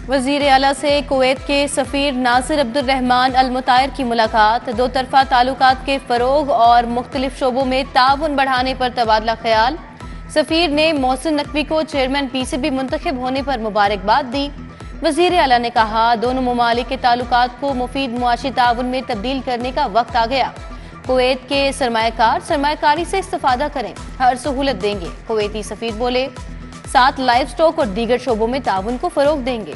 वजीर आला से कुवैत के सफीर नासिर अब्दुल रहमान अल मुताहिर की मुलाकात। दो तरफा ताल्लुकात के फरोग और मुख्तलिफ शोबों में ताउन बढ़ाने पर तबादला ख्याल। सफीर ने मोहसिन नकवी को चेयरमैन पीसीबी मुंतखब होने पर मुबारकबाद दी। वजीर आला ने कहा, दोनों ममालिक के ताल्लुकात को मुफीद मुआशी ताउन में तब्दील करने का वक्त आ गया। कुवैत के सरमायाकार सरमायाकारी से इस्तेफादा करें, हर सहूलत देंगे। कुवैती सफीर बोले, साथ लाइव स्टॉक और दीगर शोबों में ताउन को फरोग देंगे।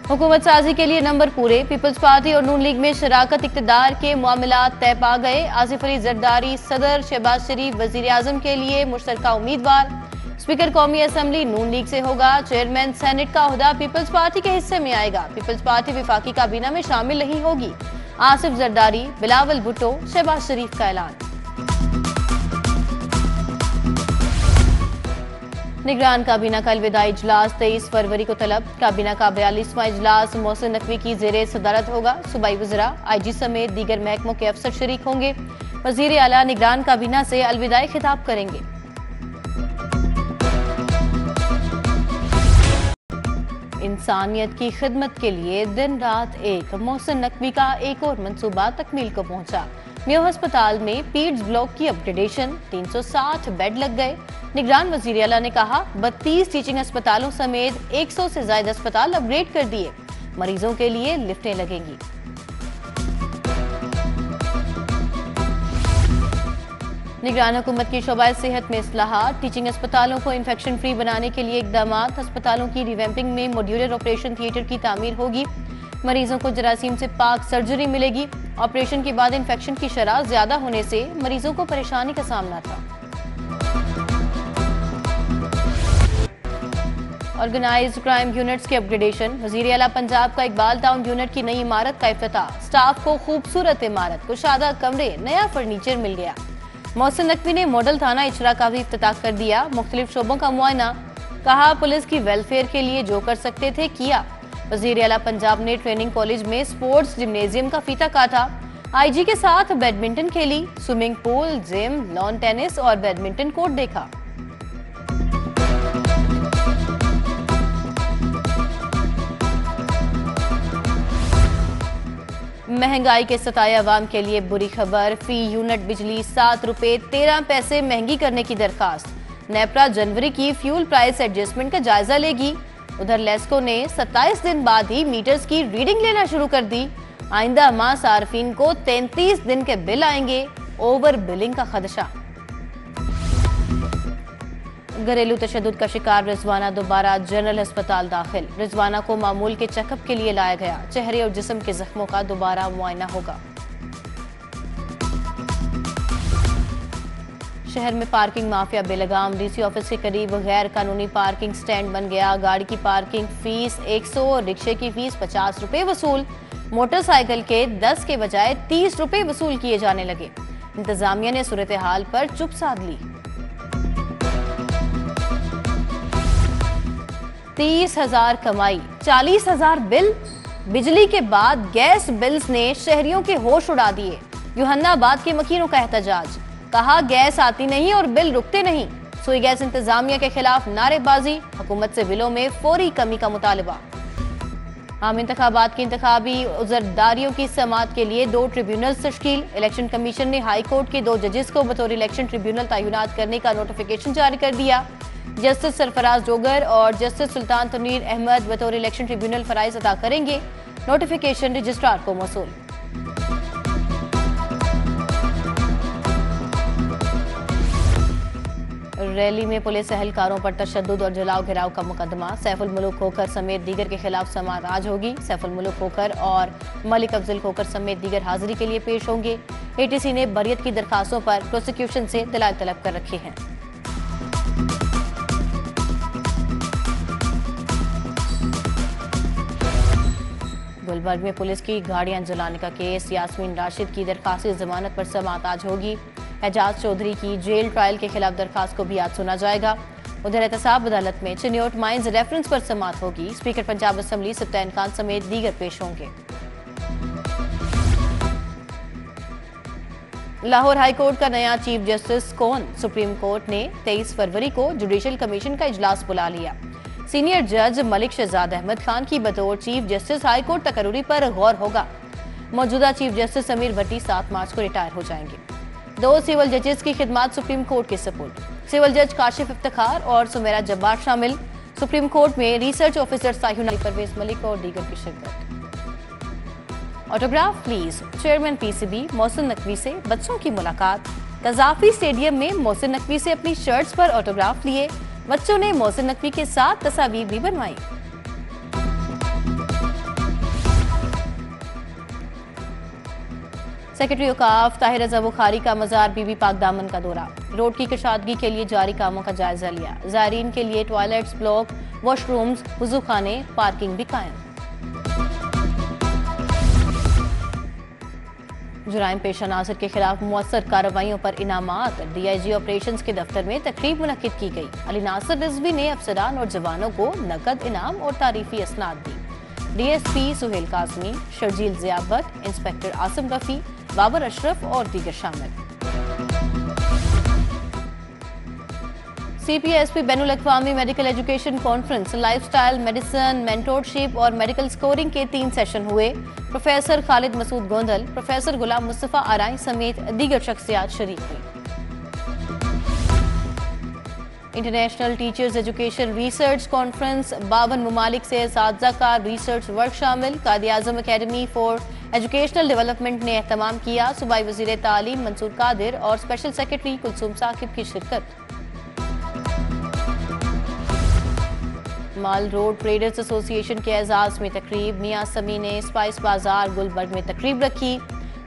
हुकूमत साजी के लिए नंबर पूरे। पीपल्स पार्टी और नून लीग में शराकत इक्तदार के मामलात तय पा गए। आसिफ अली जरदारी सदर, शहबाज शरीफ वजीर आजम के लिए मुश्तरका उम्मीदवार। स्पीकर कौमी असम्बली नून लीग से होगा। चेयरमैन सेनेट का ओहदा पीपल्स पार्टी के हिस्से में आएगा। पीपल्स पार्टी विफाकी काबीना में शामिल नहीं होगी। आसिफ जरदारी, बिलावल भुट्टो, शहबाज शरीफ का ऐलान। निगरान काबीना का अलविदाई इजलास 23 फरवरी को तलब। काबीना का 42वां इजलास मोहसिन नकवी की जेरे सदारत होगा। सूबाई वज़रा, आईजी समेत दीगर महकमों के अफसर शरीक होंगे। वजीर आला निगरान काबीना से अलविदाई खिताब करेंगे। इंसानियत की खिदमत के लिए दिन रात एक, मोहसिन नकवी का एक और मंसूबा तकमील को पहुंचा। मेयो अस्पताल में पीड्स ब्लॉक की अपग्रेडेशन, 360 बेड लग गए। निगरान वजीर आला ने कहा, 32 टीचिंग अस्पतालों समेत 100 से ज्यादा अस्पताल अपग्रेड कर दिए। मरीजों के लिए लिफ्टें लगेंगी। निगरान हुकूमत की शोबाए सेहत में इस्लाहात। टीचिंग अस्पतालों को इन्फेक्शन फ्री बनाने के लिए इकदाम। अस्पतालों की रिवैम्पिंग में मॉड्यूलर ऑपरेशन थिएटर की तामीर होगी। मरीजों को जरासीम से पाक सर्जरी मिलेगी। ऑपरेशन के बाद इन्फेक्शन की शरह ज्यादा होने से मरीजों को परेशानी का सामना था। ऑर्गेनाइज्ड क्राइम यूनिट्स की अपग्रेडेशन। वजीर आला पंजाब का इकबाल टाउन यूनिट की नई इमारत का इफ्तिताह। स्टाफ को खूबसूरत इमारत, कुशादा कमरे, नया फर्नीचर मिल गया। मोहसिन नकवी ने मॉडल थाना इचरा का भी इफ्तिताह कर दिया। मुख्तलिफ शोबों का मुआयना। कहा, पुलिस की वेलफेयर के लिए जो कर सकते थे किया। वजीर आला पंजाब ने ट्रेनिंग कॉलेज में स्पोर्ट्स जिम्नेजियम का फीता काटा। आईजी के साथ बैडमिंटन खेली। Swimming pool, gym, lawn tennis और बैडमिंटन कोर्ट देखा। महंगाई के सताए अवाम के लिए बुरी खबर। फी यूनिट बिजली 7 रुपए 13 पैसे महंगी करने की दरखास्त। नेपरा जनवरी की फ्यूल प्राइस एडजस्टमेंट का जायजा लेगी। उधर लेस्को ने 27 दिन बाद ही मीटर्स की रीडिंग लेना शुरू कर दी। आइंदा माह सार्फिन को 33 दिन के बिल आएंगे। ओवर बिलिंग का खदशा। घरेलू तशद्दुद का शिकार रिजवाना दोबारा जनरल अस्पताल दाखिल। रिजवाना को मामूल के चेकअप के लिए लाया गया। चेहरे और जिस्म के जख्मों का दोबारा मुआयना होगा। शहर में पार्किंग माफिया बेलगाम। डीसी ऑफिस के करीब गैर कानूनी पार्किंग स्टैंड बन गया। गाड़ी की पार्किंग फीस 100 और रिक्शे की फीस 50 रुपए वसूल। मोटरसाइकिल के 10 के बजाय 30 रुपए वसूल किए जाने लगे। इंतजामिया ने सूरत हाल पर चुप साध ली। 30,000 कमाई, 40,000 बिल। बिजली के बाद गैस बिल्स ने शहरियों के होश उड़ा दिए। यूहन्नाबाद के मकीनों का एहतजाज। कहा, गैस आती नहीं और बिल रुकते नहीं। सुई गैस इंतजामिया के खिलाफ नारेबाजी। हुकूमत से बिलों में फौरी कमी का मुतालबा। आम इंतखाबात की इंतखाबी उज़रदारियों की समाअत के लिए 2 ट्रिब्यूनल्स तश्कील। इलेक्शन कमीशन ने हाई कोर्ट के 2 जजेस को बतौर इलेक्शन ट्रिब्यूनल तैनात करने का नोटिफिकेशन जारी कर दिया। जस्टिस सरफराज डोगर और जस्टिस सुल्तान तनवीर अहमद बतौर इलेक्शन ट्रिब्यूनल फराइज अदा करेंगे। नोटिफिकेशन रजिस्ट्रार को मौसूल। रैली में पुलिस एहलकारों पर तशद्दुद और जलाओ घिराव का मुकदमा। सैफुल मुल्क खोखर समेत दीगर के खिलाफ समाअत आज होगी। सैफुल मुल्क खोखर और मलिक अफजल खोखर समेत दीगर हाजिरी के लिए पेश होंगे। एटीसी ने बरियत की दरखास्तों पर प्रोसिक्यूशन से दलाल तलब कर रखे हैं। गुलबर्ग में पुलिस की गाड़ियां जलाने का केस। यास्मीन राशिद की दरखास्त जमानत पर समाअत आज होगी। एजाज चौधरी की जेल ट्रायल के खिलाफ दरखास्त को भी आज सुना जाएगा। उधर एहतसाब अदालत में चिन्योट माइंस रेफरेंस पर समाअत होगी। स्पीकर पंजाब असम्बली सप्तान खान समेत दीगर पेश होंगे। लाहौर हाई कोर्ट का नया चीफ जस्टिस कौन? सुप्रीम कोर्ट ने 23 फरवरी को जुडिशियल कमीशन का इजलास बुला लिया। सीनियर जज मलिक शहजाद अहमद खान की बतौर चीफ जस्टिस हाई कोर्ट तकर्री पर गौर होगा। मौजूदा चीफ जस्टिस समीर भट्टी 7 मार्च को रिटायर हो जाएंगे। 2 सिविल जजेस की खिदमात सुप्रीम कोर्ट के सपुर्द। सिविल जज काशिफ इफ्तिखार और सुमेरा जब्बार शामिल। सुप्रीम कोर्ट में रिसर्च ऑफिसर साहिउन अली, परवेज मलिक और दीगर की शिरकत। Autograph please, chairman PCB Mohsin Naqvi से बच्चों की मुलाकात। कजाफी स्टेडियम में मोहसिन नकवी से अपनी शर्ट्स पर ऑटोग्राफ लिए। बच्चों ने मोहसिन नकवी के साथ तस्वीर भी बनवाई। सेक्रेटरी औकाफ ताहिर रजा बुखारी का मजार बीबी पाक दामन का दौरा। रोड की कशादगी के लिए जारी कामों का जायजा लिया। ज़ायरीन के लिए टॉयलेट्स, ब्लॉक, वॉशरूम्स, वुजू खाने, पार्किंग भी कायम। जुराइम पेशा नाज़िर के खिलाफ मुअस्सर कार्रवाइयों पर इनामात। डीआईजी ऑपरेशंस के दफ्तर में तकरीब मुनक्किद की गई। अली नासिर रिजवी ने अफसरान और जवानों को नकद इनाम और तारीफी असनाद दी। डीएसपी सुहेल काज़मी, शर्जील ज़ियाबत, इंस्पेक्टर आसिम रफी, बाबर अशरफ और दीगर शामिल। CPSP बैनुल अक़वामी medical education conference, lifestyle, medicine, mentorship और मेडिकल स्कोरिंग के 3 सेशन हुए। प्रोफेसर खालिद मसूद गोंदल, प्रोफेसर गुलाम मुस्तफ़ा आराई समेत दीगर शख्सियात शरीक हुई। International teachers education research conference, 52 ममालिक से असातिज़ा का रिसर्च वर्क शामिल। Quaid-e-Azam academy for educational development ने एहतमाम किया। सूबाई वज़ीर तालीम मंसूर कादिर और स्पेशल सेक्रेटरी कुलसूम साकिब की शिरकत। माल रोड ट्रेडर्स एसोसिएशन के एजाज में तकरीब। मियां समी ने स्पाइस बाजार गुलबर्ग में तकरीब रखी।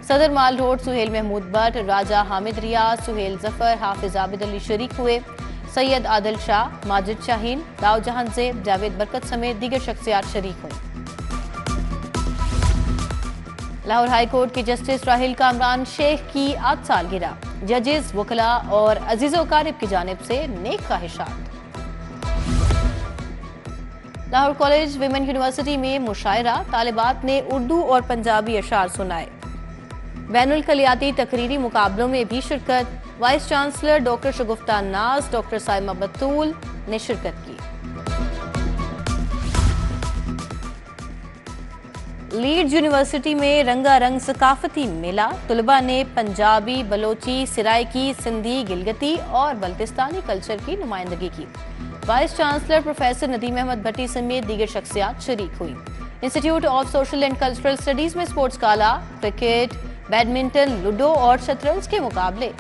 सदर माल रोड सुहेल महमूद भट्ट, राजा हामिद रियाज, सुहेल जफर, हाफिज आबिद अली शरीक हुए। सैयद आदिल शाह, माजिद शाहीन, दाऊ जहान ज़ेब, जावेद बरकत समेत दीगर शख्सियात शरीक हुए। लाहौर हाई कोर्ट के जस्टिस राहिल कामरान शेख की आज सालगिरह। जजेस, वकला और अजीज़ो कारिब की जानिब से नेक ख्वाहिशात। लाहौर कॉलेज विमेन यूनिवर्सिटी में मुशायरा, तालिबात ने उर्दू और पंजाबी अशार सुनाए। बैनुल कलियाती तकरीरी मुकाबलों में भी शिरकत। वाइस चांसलर डॉक्टर शगुफ्ता नाज, डॉक्टर साइमा बतूल ने शिरकत की। लीड्स यूनिवर्सिटी में रंगारंग सकाफती मेला। तुलबा ने पंजाबी, बलोची, सिराइकी, सिंधी, गिलगती और बल्तिस्तानी कल्चर की नुमाइंदगी की। Vice chancellor professor Nadeem Ahmad Bhatti समेत दीगर शख्सियात शरीक हुई। Institute of social and cultural studies में sports gala, cricket, badminton, ludo और शतरंज के मुकाबले।